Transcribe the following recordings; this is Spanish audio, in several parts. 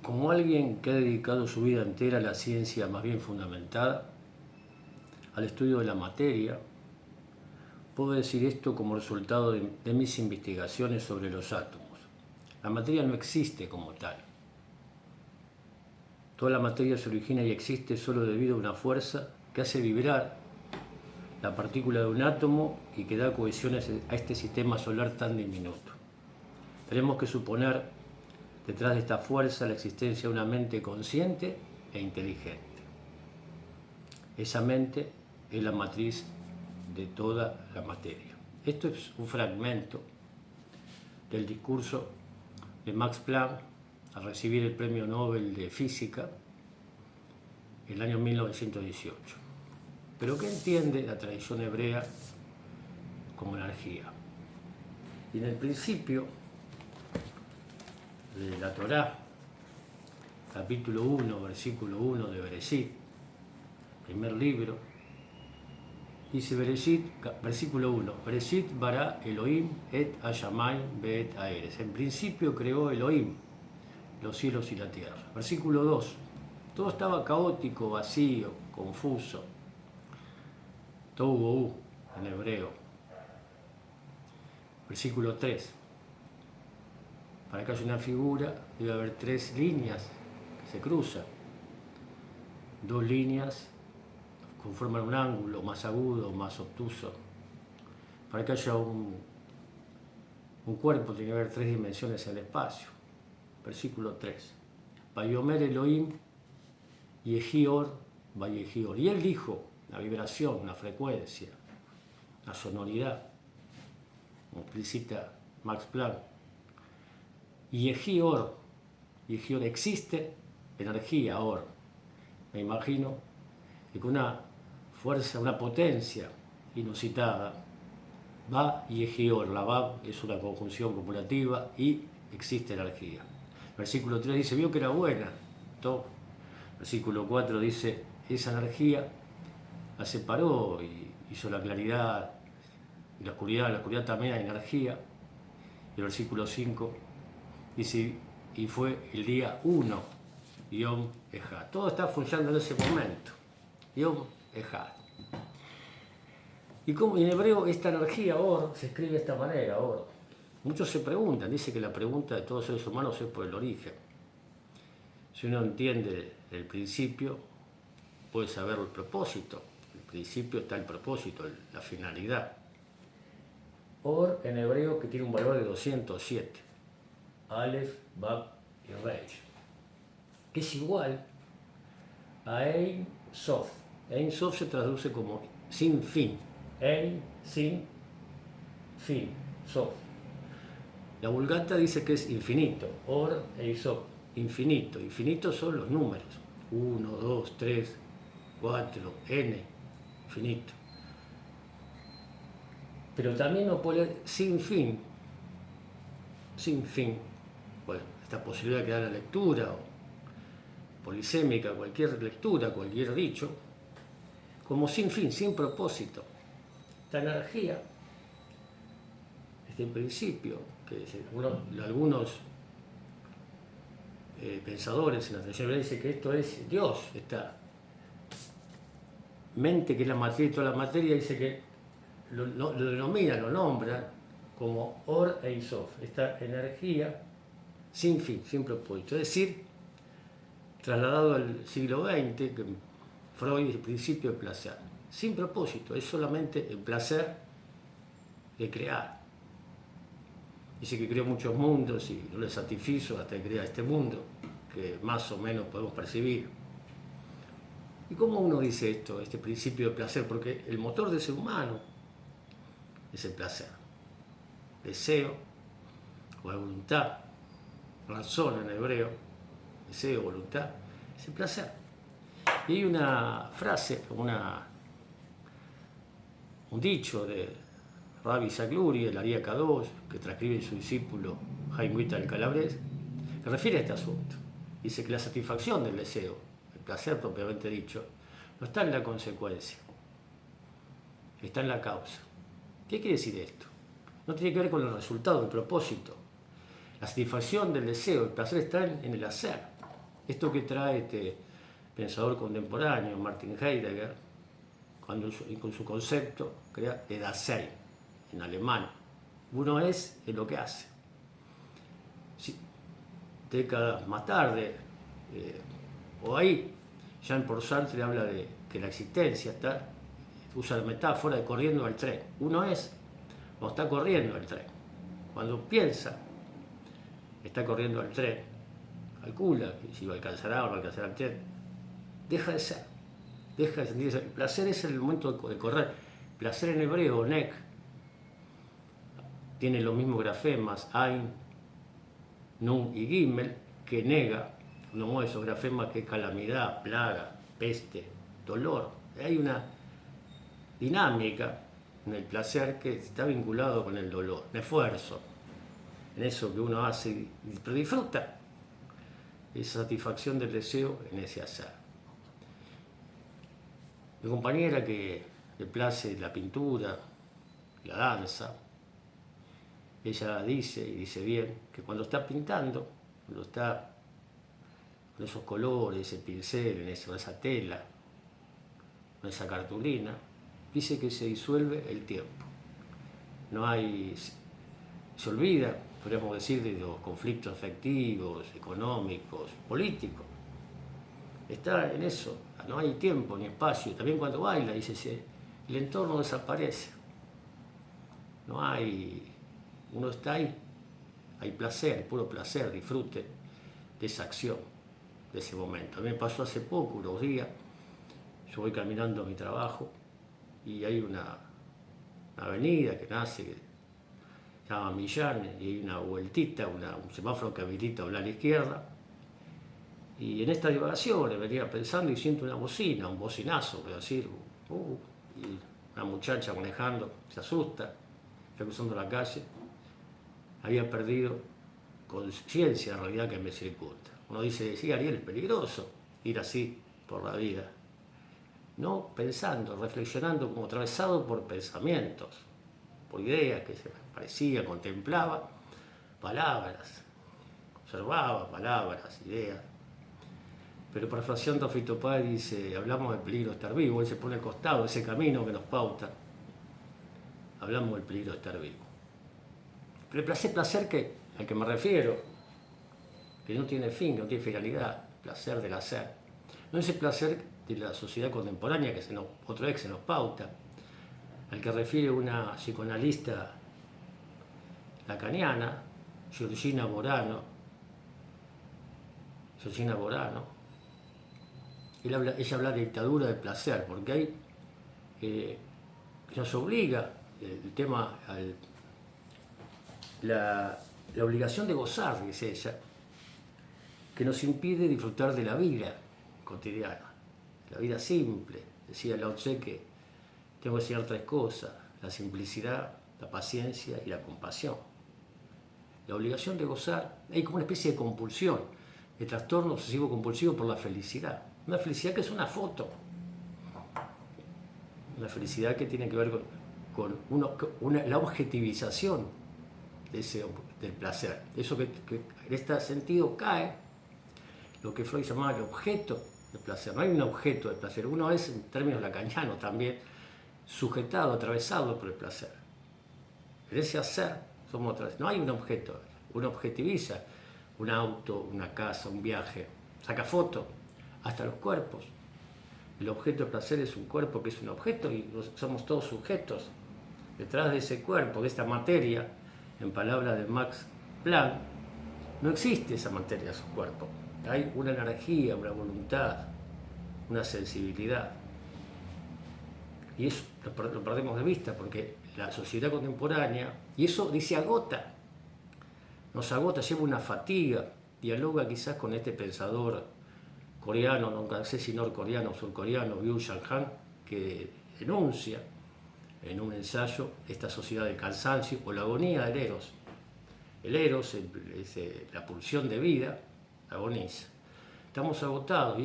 Como alguien que ha dedicado su vida entera a la ciencia más bien fundamentada, al estudio de la materia, puedo decir esto como resultado de mis investigaciones sobre los átomos. La materia no existe como tal. Toda la materia se origina y existe solo debido a una fuerza que hace vibrar la partícula de un átomo y que da cohesión a este sistema solar tan diminuto. Tenemos que suponer detrás de esta fuerza la existencia de una mente consciente e inteligente. Esa mente es la matriz de toda la materia. Esto es un fragmento del discurso de Max Planck al recibir el Premio Nobel de Física en el año 1918. Pero ¿qué entiende la tradición hebrea como energía? Y en el principio de la Torá, capítulo 1, versículo 1 de Bereshit, primer libro, dice Bereshit, versículo 1, Bereshit bara Elohim et hashamayim ve'et haaretz. En principio creó Elohim los cielos y la tierra. Versículo 2, todo estaba caótico, vacío, confuso. Tohu bohu en hebreo. Versículo 3, para que haya una figura debe haber tres líneas que se cruzan. Dos líneas conforman un ángulo más agudo, más obtuso. Para que haya un cuerpo tiene que haber tres dimensiones en el espacio. Versículo 3. Vayomer Elohim yehi or vayehi or. Y él dijo, una vibración, una frecuencia, una sonoridad, como explicita Max Planck. Yehi or existe energía, or. Me imagino que con una fuerza, una potencia inusitada, va yehi or. La va es una conjunción copulativa y existe energía. Versículo 3 dice, vio que era buena. Versículo 4 dice, esa energía la separó y hizo la claridad y la oscuridad también hay energía. Y el versículo 5 dice, y fue el día 1, Yom Ejad. Todo está funcionando en ese momento, Yom Ejad. Y como en hebreo esta energía, or, se escribe de esta manera, or. Muchos se preguntan, dice que la pregunta de todos los seres humanos es por el origen. Si uno entiende el principio, puede saber el propósito. El principio está el propósito, la finalidad. Or en hebreo que tiene un valor de 207. Aleph, Bab y Reish. Que es igual a Ein Sof. Ein Sof se traduce como sin fin. Ein, sin, fin, Sof. La Vulgata dice que es infinito. Or, Ein Sof. Infinito. Infinito son los números. 1, 2, 3, 4, n. Infinito. Pero también no puede leer sin fin. Sin fin. Bueno, esta posibilidad que da la lectura, o polisémica, cualquier lectura, cualquier dicho, como sin fin, sin propósito. Esta energía, este principio, que algunos pensadores en la tradición hebrea dicen que esto es Dios, esta mente que es la materia y toda la materia, dice que lo denomina, lo nombra como Or Ein Sof, esta energía sin fin, sin propósito. Es decir, trasladado al siglo XX, que Freud es el principio del placer, sin propósito, es solamente el placer de crear. Dice que creó muchos mundos y no le satisfizo hasta que crea este mundo, que más o menos podemos percibir. ¿Y cómo uno dice esto, este principio de placer? Porque el motor del ser humano es el placer. Deseo o la voluntad, razón en hebreo, deseo, voluntad, es el placer. Y hay una frase, un dicho de Rabbi Isaac Lurie, el Ari Kadosh, que transcribe su discípulo Haim Vital Calabrés, que refiere a este asunto. Dice que la satisfacción del deseo, el placer propiamente dicho, no está en la consecuencia, está en la causa. ¿Qué quiere decir esto? No tiene que ver con el resultado, el propósito. La satisfacción del deseo, el placer está en el hacer. Esto que trae este pensador contemporáneo, Martin Heidegger, cuando con su concepto crea el Dasein, en alemán. Uno es lo que hace. Sí, décadas más tarde, o ahí, Jean-Paul Sartre habla de que la existencia está, usa la metáfora de corriendo al tren. Uno es, no está corriendo al tren. Cuando piensa, está corriendo al tren, calcula que si va a alcanzar o no alcanzará el tren, deja de ser, deja de sentirse. El placer es el momento de correr. Placer en hebreo, nek, tiene los mismos grafemas, Ain, Nun y Gimel, que nega, uno mueve esos grafemas que es calamidad, plaga, peste, dolor. Hay una dinámica en el placer que está vinculado con el dolor, el esfuerzo, en eso que uno hace, pero disfruta esa satisfacción del deseo en ese hacer. Mi compañera que le place la pintura, la danza, ella dice, y dice bien, que cuando está pintando, cuando está con esos colores, ese pincel, en esa tela, en esa cartulina, dice que se disuelve el tiempo. No hay, se olvida, podríamos decir, de los conflictos afectivos, económicos, políticos. Está en eso, no hay tiempo ni espacio. También cuando baila, dice, el entorno desaparece. No hay, uno está ahí, hay placer, puro placer, disfrute de esa acción, de ese momento. A mí me pasó hace poco, unos días, yo voy caminando a mi trabajo y hay una avenida que nace, que se llama Millán, y hay una vueltita, un semáforo que habilita a la izquierda. Y en esta divagación venía pensando y siento una bocina, un bocinazo, quiero decir, y una muchacha manejando, se asusta, está cruzando la calle, había perdido conciencia de la realidad que me circunda. Uno dice, sí, Ariel, es peligroso ir así por la vida. No pensando, reflexionando como atravesado por pensamientos, por ideas que se parecía, contemplaba, palabras, observaba palabras, ideas. Pero parafraseando a Fito Páez dice, hablamos del peligro de estar vivo, él se pone al costado, ese camino que nos pauta, hablamos del peligro de estar vivo. Pero el placer que, al que me refiero, que no tiene fin, que no tiene finalidad, placer del hacer. No es el placer de la sociedad contemporánea que otra vez se nos pauta, al que refiere una psicoanalista lacaniana, Georgina Borano. Ella habla de dictadura del placer, porque hay, nos obliga el tema, la obligación de gozar, dice ella, que nos impide disfrutar de la vida cotidiana, la vida simple. Decía Lao Tse que tengo que enseñar tres cosas: la simplicidad, la paciencia y la compasión. La obligación de gozar, hay como una especie de compulsión, de trastorno obsesivo compulsivo por la felicidad. Una felicidad que es una foto, una felicidad que tiene que ver con la objetivización del placer. Eso que en este sentido cae lo que Freud llamaba el objeto del placer. No hay un objeto del placer, uno es, en términos lacanianos también, sujetado, atravesado por el placer. En ese hacer somos otra. No hay un objeto, uno objetiviza un auto, una casa, un viaje, saca fotos, hasta los cuerpos. El objeto del placer es un cuerpo que es un objeto y somos todos sujetos. Detrás de ese cuerpo, de esta materia, en palabras de Max Planck, no existe esa materia, su cuerpo. Hay una energía, una voluntad, una sensibilidad. Y eso lo perdemos de vista porque la sociedad contemporánea, y eso dice agota, nos agota, lleva una fatiga, dialoga quizás con este pensador coreano, no sé si norcoreano o surcoreano, Byung-Chul Han, que denuncia en un ensayo esta sociedad del cansancio o la agonía del eros. El eros, la pulsión de vida, agoniza. Estamos agotados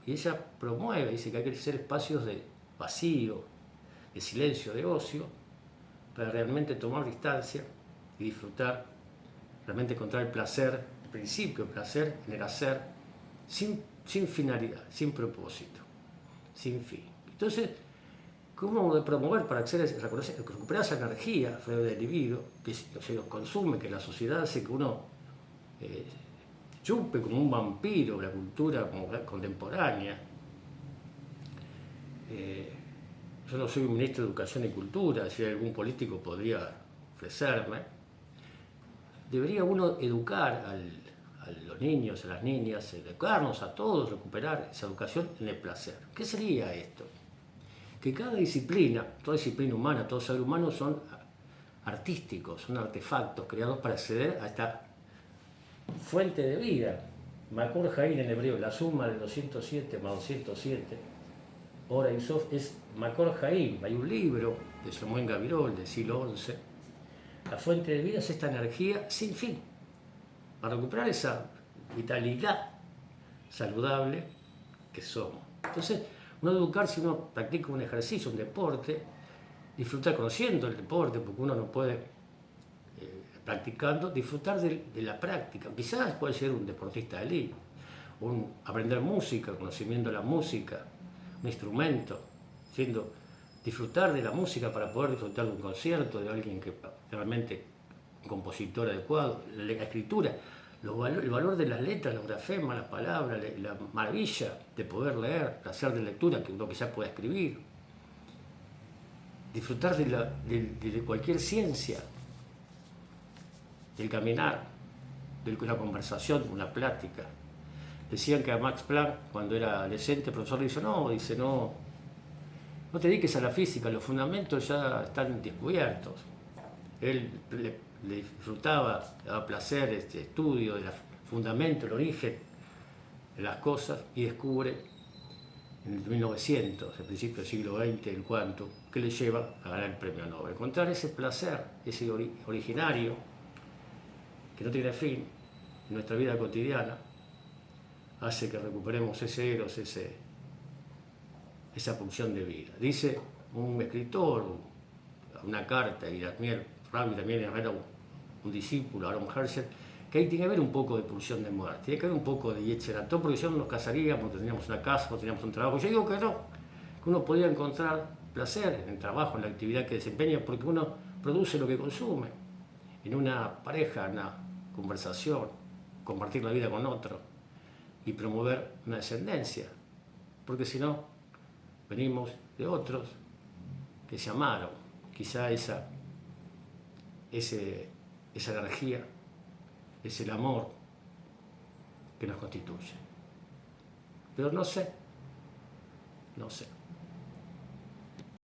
y ella promueve, dice que hay que hacer espacios de vacío, de silencio, de ocio, para realmente tomar distancia y disfrutar, realmente encontrar el placer, el principio del placer en el hacer, sin finalidad, sin propósito, sin fin. Entonces, ¿cómo de promover para recuperar esa energía del individuo que se consume, que la sociedad hace que uno chupe como un vampiro la cultura contemporánea? Yo no soy un ministro de Educación y Cultura, si algún político podría ofrecerme. Debería uno educar a los niños, a las niñas, educarnos a todos, recuperar esa educación en el placer. ¿Qué sería esto? Que cada disciplina, toda disciplina humana, todo ser humano son artísticos, son artefactos creados para acceder a esta fuente de vida. Makor Haim en hebreo, la suma de 207 más 207, Ora y Sof, es Makor Haim. Hay un libro de Samuel Gavirol del siglo XI. La fuente de vida es esta energía sin fin, para recuperar esa vitalidad saludable que somos. Entonces, uno educarse, uno practica un ejercicio, un deporte, disfrutar conociendo el deporte, porque uno no puede, practicando, disfrutar de la práctica. Quizás puede ser un deportista de élite, aprender música, conocimiento de la música, un instrumento, disfrutar de la música para poder disfrutar de un concierto, de alguien que realmente un compositor adecuado, la escritura, el valor de las letras, los grafemas, las palabras, la maravilla de poder leer, el placer de lectura que uno quizás pueda escribir, disfrutar de cualquier ciencia, del caminar, de una conversación, una plática. Decían que a Max Planck, cuando era adolescente, el profesor le dice, no te dediques a la física, los fundamentos ya están descubiertos. Él le disfrutaba, le daba placer este estudio del fundamento, el origen de las cosas, y descubre en el 1900, al principio del siglo XX, el quantum, que le lleva a ganar el premio Nobel. Encontrar ese placer, ese originario, que no tiene fin en nuestra vida cotidiana, hace que recuperemos ese eros, esa pulsión de vida. Dice un escritor, una carta, y Rabbi también era un discípulo, Aaron Herschel, que ahí tiene que haber un poco de pulsión de muerte, tiene que haber un poco de Yetzer Hara, porque si no nos casaríamos, tendríamos una casa, tendríamos un trabajo. Yo digo que no, que uno podría encontrar placer en el trabajo, en la actividad que desempeña, porque uno produce lo que consume, en una pareja, en una conversación, compartir la vida con otro y promover una descendencia, porque si no, venimos de otros que se amaron, quizá esa energía es el amor que nos constituye. Pero no sé.